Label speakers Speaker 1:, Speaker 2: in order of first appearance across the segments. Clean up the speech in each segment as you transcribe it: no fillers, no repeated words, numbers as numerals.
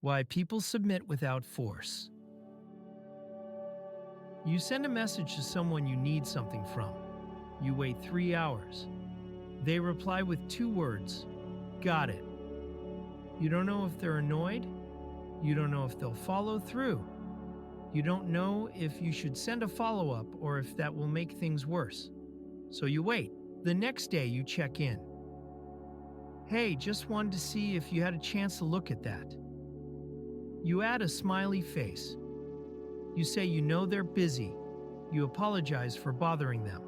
Speaker 1: Why people submit without force. You send a message to someone you need something from. You wait 3 hours. They reply with 2 words, "Got it." You don't know if they're annoyed. You don't know if they'll follow through. You don't know if you should send a follow-up or if that will make things worse. So you wait. The next day you check in. "Hey, just wanted to see if you had a chance to look at that." You add a smiley face. You say you know they're busy. You apologize for bothering them.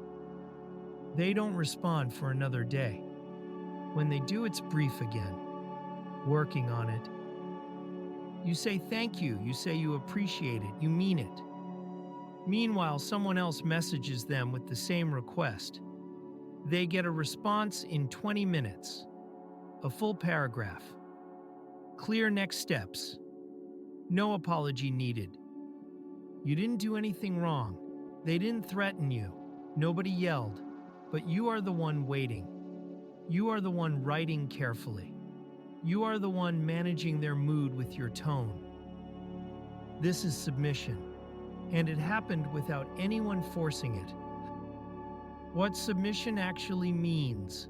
Speaker 1: They don't respond for another day. When they do, it's brief again. Working on it. You say thank you. You say you appreciate it. You mean it. Meanwhile, someone else messages them with the same request. They get a response in 20 minutes. A full paragraph. Clear next steps. No apology needed. You didn't do anything wrong. They didn't threaten you. Nobody yelled. But you are the one waiting. You are the one writing carefully. You are the one managing their mood with your tone. This is submission, and it happened without anyone forcing it. What submission actually means.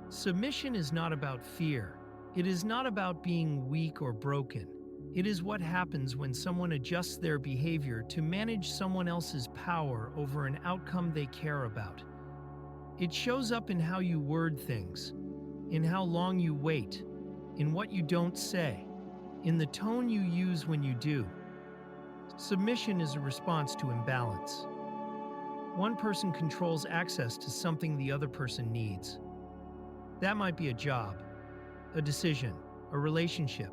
Speaker 1: Submission is not about fear. It is not about being weak or broken. It is what happens when someone adjusts their behavior to manage someone else's power over an outcome they care about. It shows up in how you word things, in how long you wait, in what you don't say, in the tone you use when you do. Submission is a response to imbalance. One person controls access to something the other person needs. That might be a job, a decision, a relationship,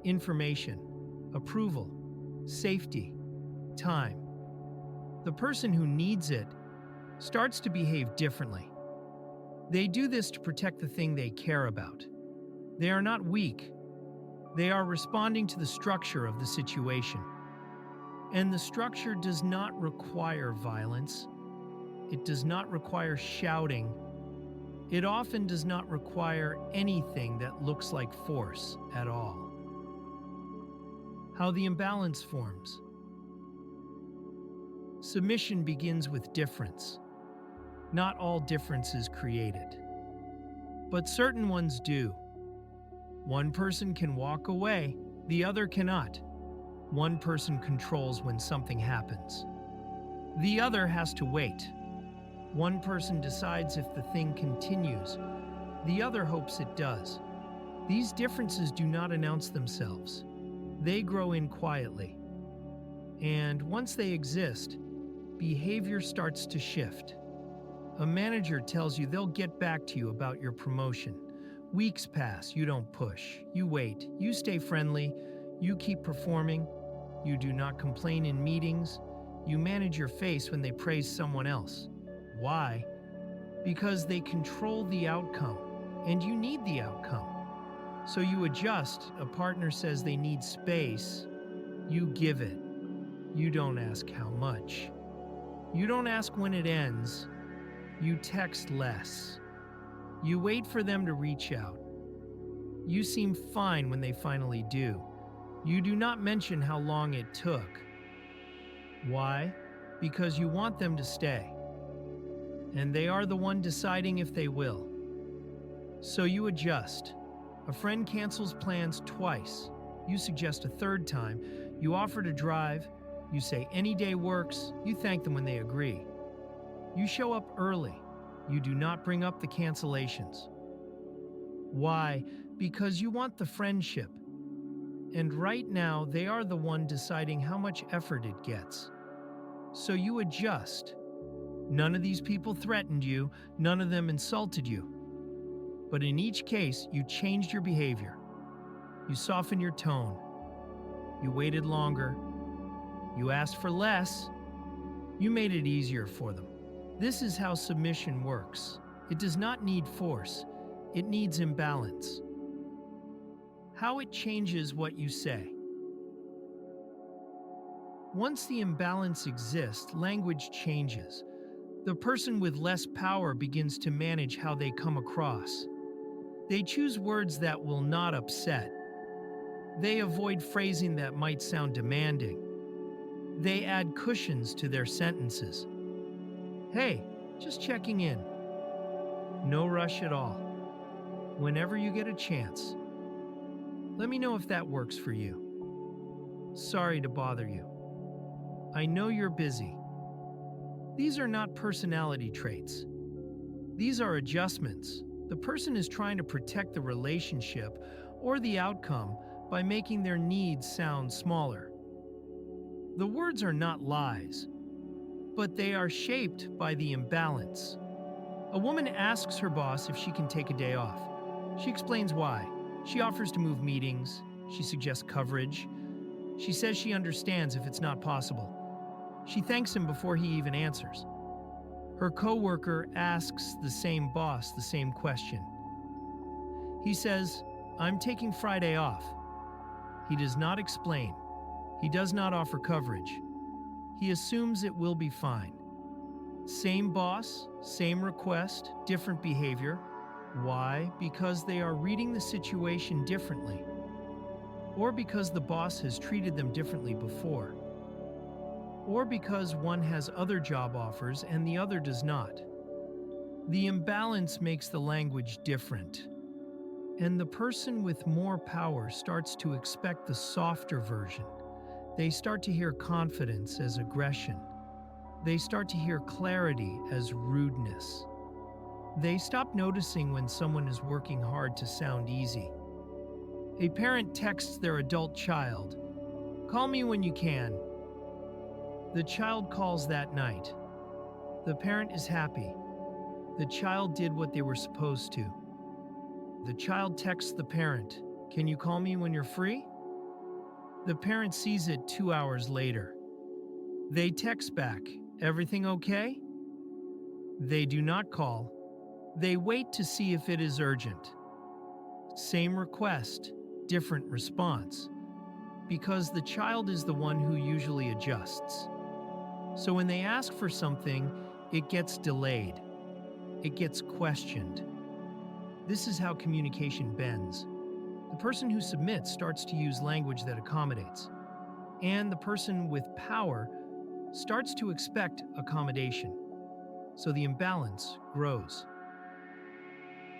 Speaker 1: information, approval, safety, time. The person who needs it starts to behave differently. They do this to protect the thing they care about. They are not weak. They are responding to the structure of the situation. And the structure does not require violence. It does not require shouting. It often does not require anything that looks like force at all. How the imbalance forms. Submission begins with difference. Not all difference is created, but certain ones do. One person can walk away, the other cannot. One person controls when something happens. The other has to wait. One person decides if the thing continues. The other hopes it does. These differences do not announce themselves. They grow in quietly. And once they exist, behavior starts to shift. A manager tells you they'll get back to you about your promotion. Weeks pass, you don't push. You wait, you stay friendly, you keep performing. You do not complain in meetings. You manage your face when they praise someone else. Why? Because they control the outcome, and you need the outcome. So you adjust. A partner says they need space. You give it. You don't ask how much. You don't ask when it ends. You text less. You wait for them to reach out. You seem fine when they finally do. You do not mention how long it took. Why? Because you want them to stay. And they are the one deciding if they will. So you adjust. A friend cancels plans twice. You suggest a third time. You offer to drive. You say any day works. You thank them when they agree. You show up early. You do not bring up the cancellations. Why? Because you want the friendship. And right now, they are the one deciding how much effort it gets. So you adjust. None of these people threatened you. None of them insulted you. But in each case, you changed your behavior. You softened your tone. You waited longer. You asked for less. You made it easier for them. This is how submission works. It does not need force. It needs imbalance. How it changes what you say. Once the imbalance exists, language changes. The person with less power begins to manage how they come across. They choose words that will not upset. They avoid phrasing that might sound demanding. They add cushions to their sentences. Hey, just checking in. No rush at all. Whenever you get a chance. Let me know if that works for you. Sorry to bother you. I know you're busy. These are not personality traits. These are adjustments. The person is trying to protect the relationship or the outcome by making their needs sound smaller. The words are not lies, but they are shaped by the imbalance. A woman asks her boss if she can take a day off. She explains why. She offers to move meetings. She suggests coverage. She says she understands if it's not possible. She thanks him before he even answers. Her coworker asks the same boss the same question. He says, "I'm taking Friday off." He does not explain. He does not offer coverage. He assumes it will be fine. Same boss, same request, different behavior. Why? Because they are reading the situation differently. Or because the boss has treated them differently before. Or because one has other job offers and the other does not. The imbalance makes the language different. And the person with more power starts to expect the softer version. They start to hear confidence as aggression. They start to hear clarity as rudeness. They stop noticing when someone is working hard to sound easy. A parent texts their adult child, "Call me when you can." The child calls that night. The parent is happy. The child did what they were supposed to. The child texts the parent, "Can you call me when you're free?" The parent sees it 2 hours later. They text back, "Everything okay?" They do not call. They wait to see if it is urgent. Same request, different response. Because the child is the one who usually adjusts. So when they ask for something, it gets delayed. It gets questioned. This is how communication bends. The person who submits starts to use language that accommodates. And the person with power starts to expect accommodation. So the imbalance grows.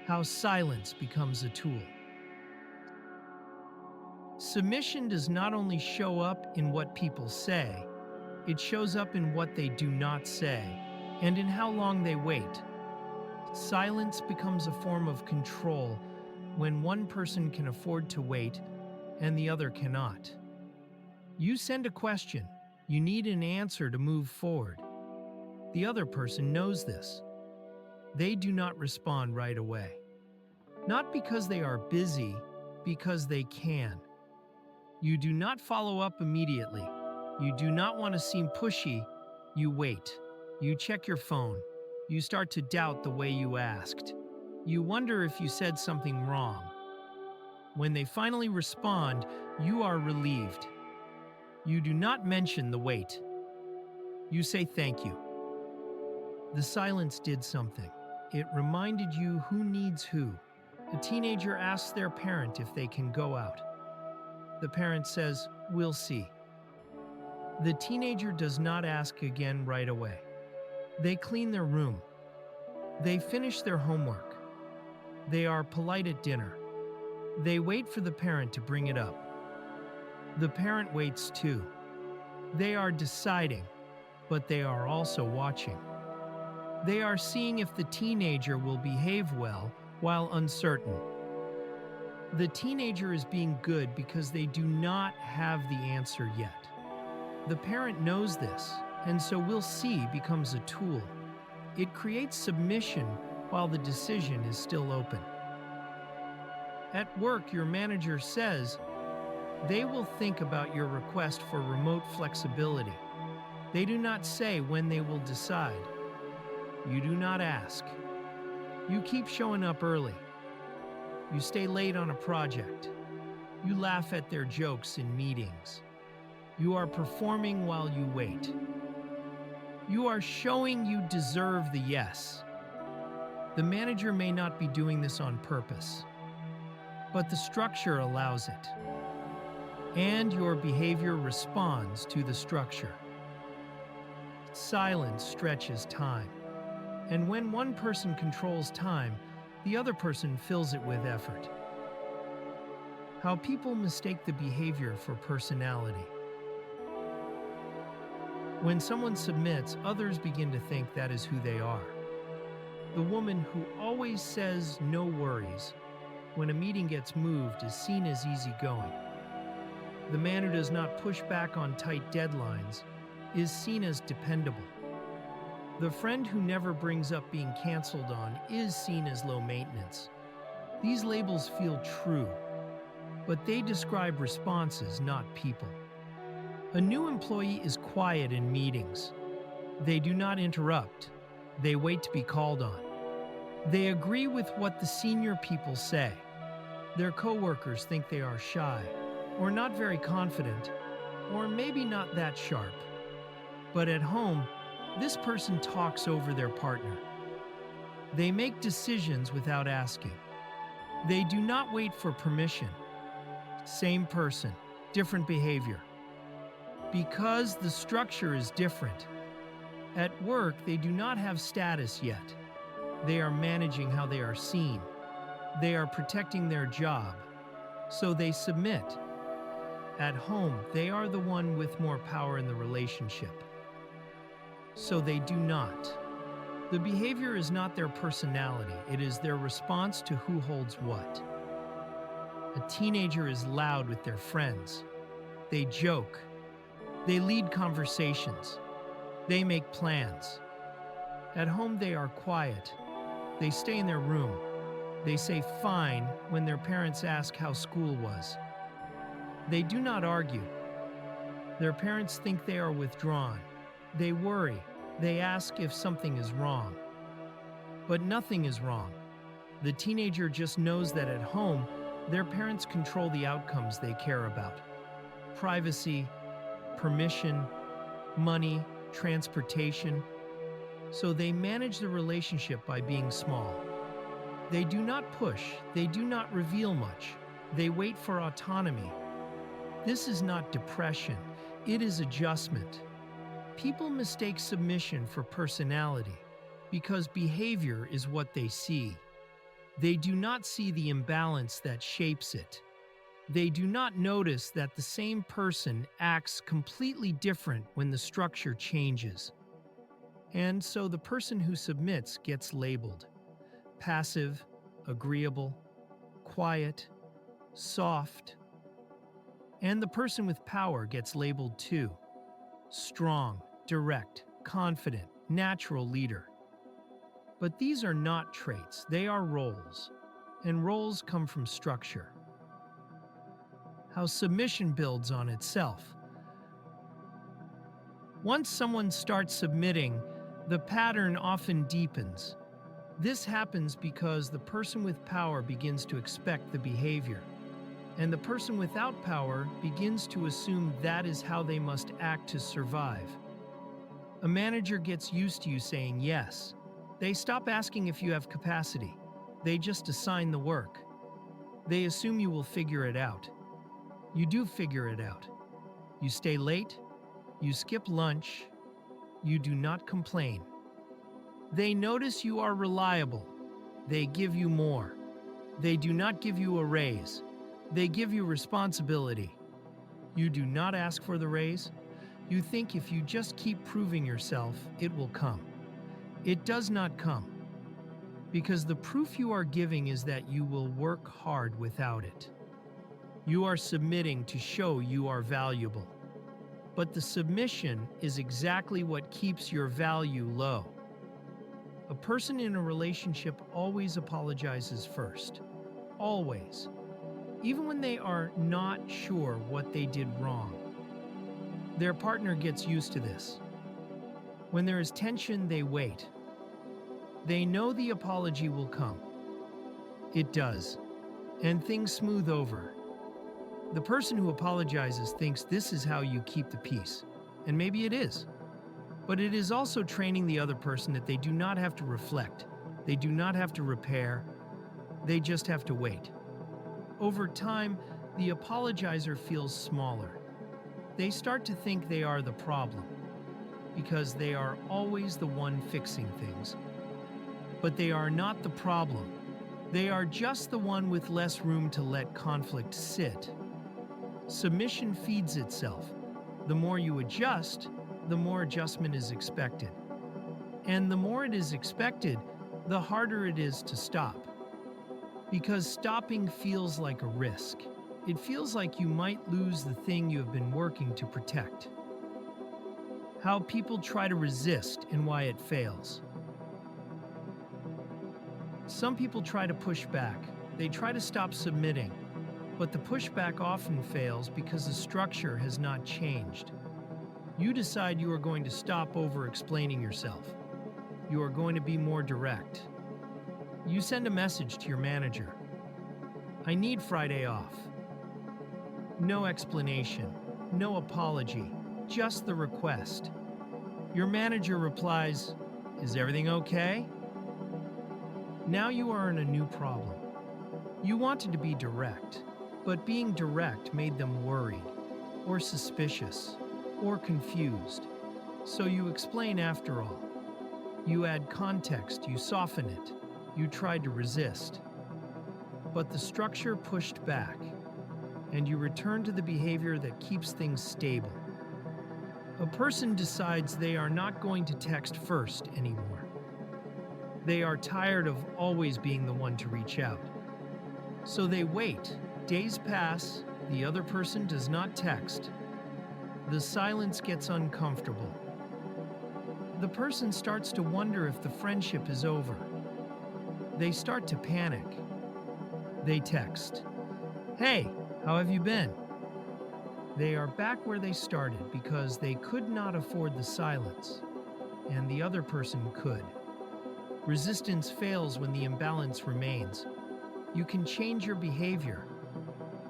Speaker 1: How silence becomes a tool. Submission does not only show up in what people say, it shows up in what they do not say, and in how long they wait. Silence becomes a form of control when one person can afford to wait and the other cannot. You send a question, you need an answer to move forward. The other person knows this. They do not respond right away. Not because they are busy, because they can. You do not follow up immediately. You do not want to seem pushy. You wait. You check your phone. You start to doubt the way you asked. You wonder if you said something wrong. When they finally respond, you are relieved. You do not mention the wait. You say thank you. The silence did something. It reminded you who needs who. A teenager asks their parent if they can go out. The parent says, "We'll see." The teenager does not ask again right away. They clean their room. They finish their homework. They are polite at dinner. They wait for the parent to bring it up. The parent waits too. They are deciding, but they are also watching. They are seeing if the teenager will behave well while uncertain. The teenager is being good because they do not have the answer yet. The parent knows this, and so "we'll see" becomes a tool. It creates submission while the decision is still open. At work, your manager says, they will think about your request for remote flexibility. They do not say when they will decide. You do not ask. You keep showing up early. You stay late on a project. You laugh at their jokes in meetings. You are performing while you wait. You are showing you deserve the yes. The manager may not be doing this on purpose, but the structure allows it. and your behavior responds to the structure. Silence stretches time, and when one person controls time, the other person fills it with effort. How people mistake the behavior for personality. When someone submits, others begin to think that is who they are. The woman who always says no worries when a meeting gets moved is seen as easygoing. The man who does not push back on tight deadlines is seen as dependable. The friend who never brings up being canceled on is seen as low maintenance. These labels feel true, but they describe responses, not people. A new employee is quiet in meetings. They do not interrupt. They wait to be called on. They agree with what the senior people say. Their coworkers think they are shy, or not very confident, or maybe not that sharp. But at home, this person talks over their partner. They make decisions without asking. They do not wait for permission. Same person, different behavior. Because the structure is different. At work, they do not have status yet. They are managing how they are seen. They are protecting their job, so they submit. At home, they are the one with more power in the relationship, so they do not. The behavior is not their personality, it is their response to who holds what. A teenager is loud with their friends. They joke. They lead conversations. They make plans. At home, they are quiet. They stay in their room. They say fine when their parents ask how school was. They do not argue. Their parents think they are withdrawn. They worry. They ask if something is wrong. But nothing is wrong. The teenager just knows that at home, their parents control the outcomes they care about. Privacy, permission, money, transportation. So they manage the relationship by being small. They do not push, they do not reveal much. They wait for autonomy. This is not depression, it is adjustment. People mistake submission for personality because behavior is what they see. They do not see the imbalance that shapes it. They do not notice that the same person acts completely different when the structure changes. And so the person who submits gets labeled passive, agreeable, quiet, soft. And the person with power gets labeled too. Strong, direct, confident, natural leader. But these are not traits, they are roles. And roles come from structure. How submission builds on itself. Once someone starts submitting, the pattern often deepens. This happens because the person with power begins to expect the behavior, and the person without power begins to assume that is how they must act to survive. A manager gets used to you saying yes. They stop asking if you have capacity. They just assign the work. They assume you will figure it out. You do figure it out. You stay late. You skip lunch. You do not complain. They notice you are reliable. They give you more. They do not give you a raise. They give you responsibility. You do not ask for the raise. You think if you just keep proving yourself, it will come. It does not come. Because the proof you are giving is that you will work hard without it. You are submitting to show you are valuable. But the submission is exactly what keeps your value low. A person in a relationship always apologizes first. Always. Even when they are not sure what they did wrong. Their partner gets used to this. When there is tension, they wait. They know the apology will come. It does. And things smooth over. The person who apologizes thinks this is how you keep the peace. And maybe it is. But it is also training the other person that they do not have to reflect. They do not have to repair. They just have to wait. Over time, the apologizer feels smaller. They start to think they are the problem because they are always the one fixing things. But they are not the problem. They are just the one with less room to let conflict sit. Submission feeds itself. The more you adjust, the more adjustment is expected. And the more it is expected, the harder it is to stop. Because stopping feels like a risk. It feels like you might lose the thing you have been working to protect. How people try to resist and why it fails. Some people try to push back. They try to stop submitting. But the pushback often fails because the structure has not changed. You decide you are going to stop over-explaining yourself. You are going to be more direct. You send a message to your manager. I need Friday off. No explanation, no apology, just the request. Your manager replies, "Is everything okay?" Now you are in a new problem. You wanted to be direct, but being direct made them worried, or suspicious, or confused. So you explain after all. You add context, you soften it, you tried to resist. But the structure pushed back, and you return to the behavior that keeps things stable. A person decides they are not going to text first anymore. They are tired of always being the one to reach out. So they wait. Days pass, the other person does not text. The silence gets uncomfortable. The person starts to wonder if the friendship is over. They start to panic. They text, "Hey, how have you been?" They are back where they started because they could not afford the silence, and the other person could. Resistance fails when the imbalance remains. You can change your behavior,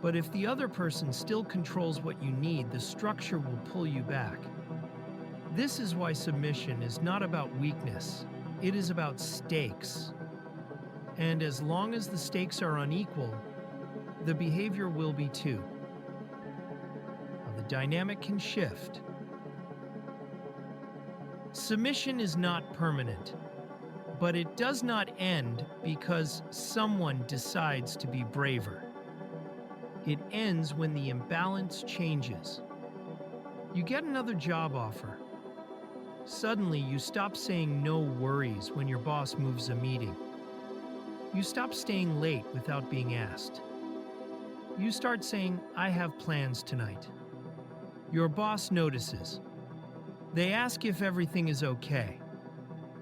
Speaker 1: but if the other person still controls what you need, the structure will pull you back. This is why submission is not about weakness, it is about stakes. And as long as the stakes are unequal, the behavior will be too. The dynamic can shift. Submission is not permanent, but it does not end because someone decides to be braver. It ends when the imbalance changes. You get another job offer. Suddenly, you stop saying "no worries" when your boss moves a meeting. You stop staying late without being asked. You start saying, "I have plans tonight." Your boss notices. They ask if everything is okay.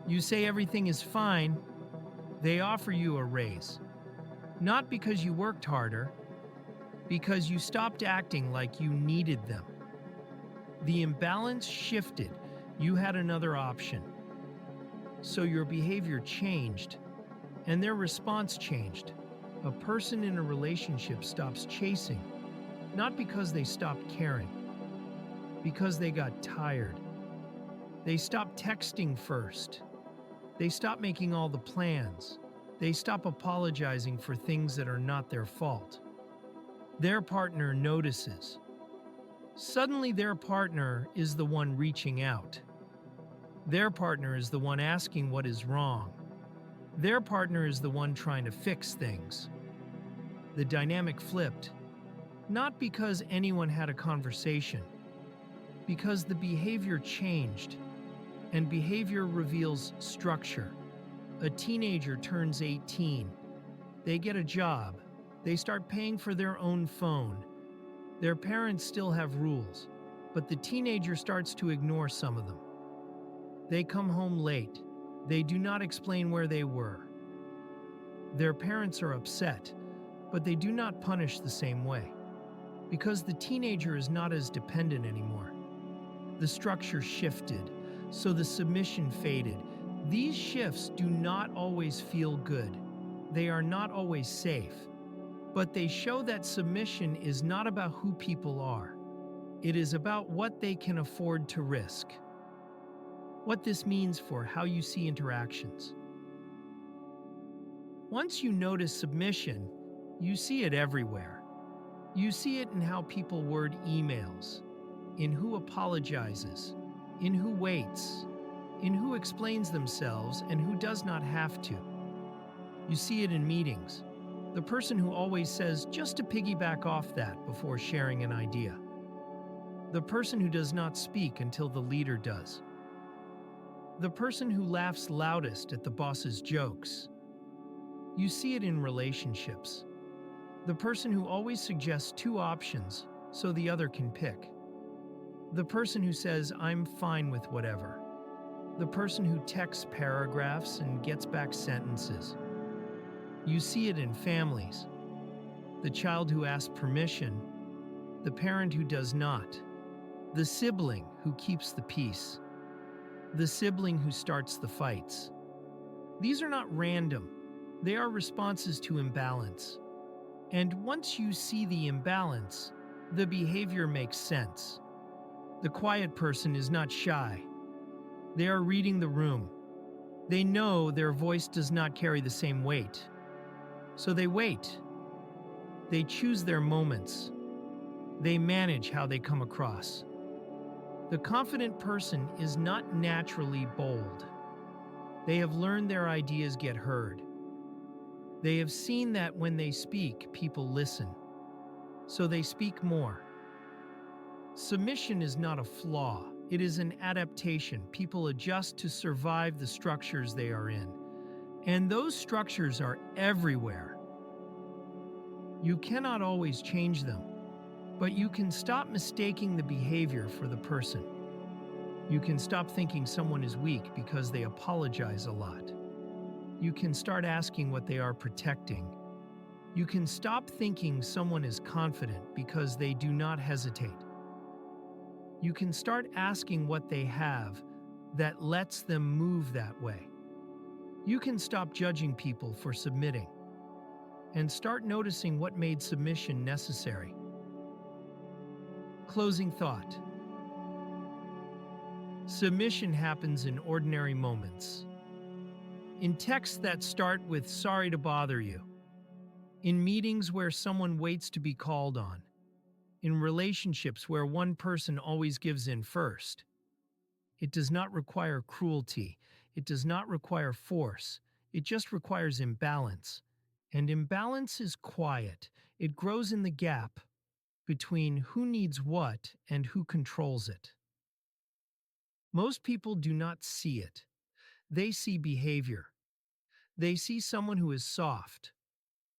Speaker 1: You say everything is fine. They offer you a raise. Not because you worked harder, because you stopped acting like you needed them. The imbalance shifted. You had another option. So your behavior changed, and their response changed. A person in a relationship stops chasing, not because they stopped caring, because they got tired. They stop texting first. They stop making all the plans. They stop apologizing for things that are not their fault. Their partner notices. Suddenly their partner is the one reaching out. Their partner is the one asking what is wrong. Their partner is the one trying to fix things. The dynamic flipped, not because anyone had a conversation, because the behavior changed, and behavior reveals structure. A teenager turns 18. They get a job. They start paying for their own phone. Their parents still have rules, but the teenager starts to ignore some of them. They come home late. They do not explain where they were. Their parents are upset, but they do not punish the same way, because the teenager is not as dependent anymore. The structure shifted, so the submission faded. These shifts do not always feel good. They are not always safe, but they show that submission is not about who people are. It is about what they can afford to risk. What this means for how you see interactions. Once you notice submission, you see it everywhere. You see it in how people word emails, in who apologizes, in who waits, in who explains themselves and who does not have to. You see it in meetings, the person who always says just to piggyback off that before sharing an idea. The person who does not speak until the leader does. The person who laughs loudest at the boss's jokes. You see it in relationships. The person who always suggests two options so the other can pick. The person who says, "I'm fine with whatever." The person who texts paragraphs and gets back sentences. You see it in families. The child who asks permission, the parent who does not, the sibling who keeps the peace, the sibling who starts the fights. These are not random. They are responses to imbalance. And once you see the imbalance, the behavior makes sense. The quiet person is not shy. They are reading the room. They know their voice does not carry the same weight. So they wait. They choose their moments. They manage how they come across. The confident person is not naturally bold. They have learned their ideas get heard. They have seen that when they speak, people listen. So they speak more. Submission is not a flaw. It is an adaptation. People adjust to survive the structures they are in. And those structures are everywhere. You cannot always change them, but you can stop mistaking the behavior for the person. You can stop thinking someone is weak because they apologize a lot. You can start asking what they are protecting. You can stop thinking someone is confident because they do not hesitate. You can start asking what they have that lets them move that way. You can stop judging people for submitting and start noticing what made submission necessary. Closing thought. Submission happens in ordinary moments. In texts that start with "sorry to bother you." In meetings where someone waits to be called on. In relationships where one person always gives in first. It does not require cruelty. It does not require force. It just requires imbalance. And imbalance is quiet. It grows in the gap between who needs what and who controls it. Most people do not see it. They see behavior. They see someone who is soft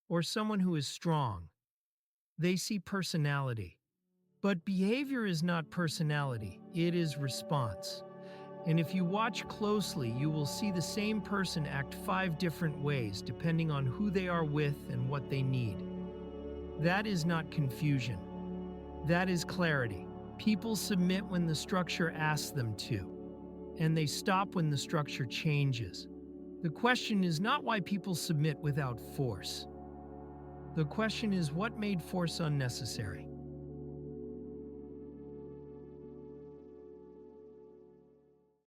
Speaker 1: or someone who is strong. They see personality. But behavior is not personality, it is response. And if you watch closely, you will see the same person act 5 different ways depending on who they are with and what they need. That is not confusion. That is clarity. People submit when the structure asks them to, and they stop when the structure changes. The question is not why people submit without force. The question is what made force unnecessary.